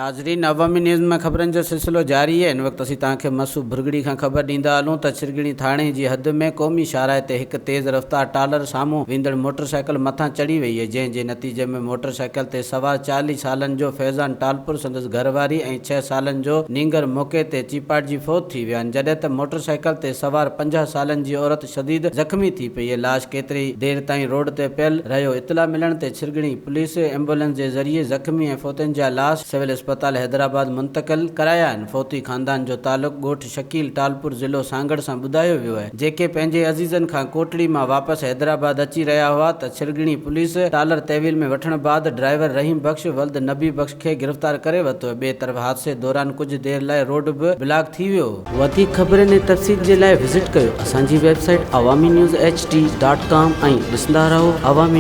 नाज़रीन, अवामी न्यूज़ में ख़बरनि जो सिलसिलो जारी है। इन वक्त असीं तव्हांखे मसू भुरगड़ी खां ख़बर ॾींदा हलूं त छिरगड़ी थाणे जी हद में क़ौमी शाहराह ते हिकु तेज़ रफ़्तार टालर साम्हूं वेंदड़ मोटरसाइकिल मथां चढ़ी वई है, जंहिं जे नतीजे में मोटरसाइकिल ते सवार 40 सालनि जो फैज़ान टालपुर संदसि घरवारी ऐं 6 सालनि जो नींगर मौक़े ते चीपाटजी फौत थी विया आहिनि, जॾहिं त मोटरसाइकिल ते सवार 50 सालनि जी औरत शदीद ज़ख़्मी थी पई है। लाश केतिरी देर ताईं रोड ते पियल रहियो। इतला मिलण ते छिरगड़ी पुलिस एम्बुलेंस जे ज़रिए ज़ख़्मी ऐं फौतनि जा लाश सिविल अस्पताल हैदराबाद मुंतक़िल कराया आहिनि। फौती ख़ानदान जो तालुक़ ॻोठ शकील टालपुर ज़िलो सांगड़ सां ॿुधायो वियो आहे, जेके पंहिंजे अज़ीज़नि खां कोटड़ी मां वापसि हैदराबाद अची रहिया हुआ त छिरगड़ी पुलिस टालर तहवील में वठण बाद ड्राइवर रहीम बख़्श वल्द नबी बख़्श खे गिरफ़्तार करे वरितो। ॿिए तरफ़ हादसे दौरान कुझु देर लाइ रोड बि ब्लॉक थी वियो। वधीक ख़बरनि ऐं तफ़सील जे लाइ विज़िट कयो असांजी वेबसाइट awamiNewsHD.com ऐं ॾिसंदा रहो अवामी।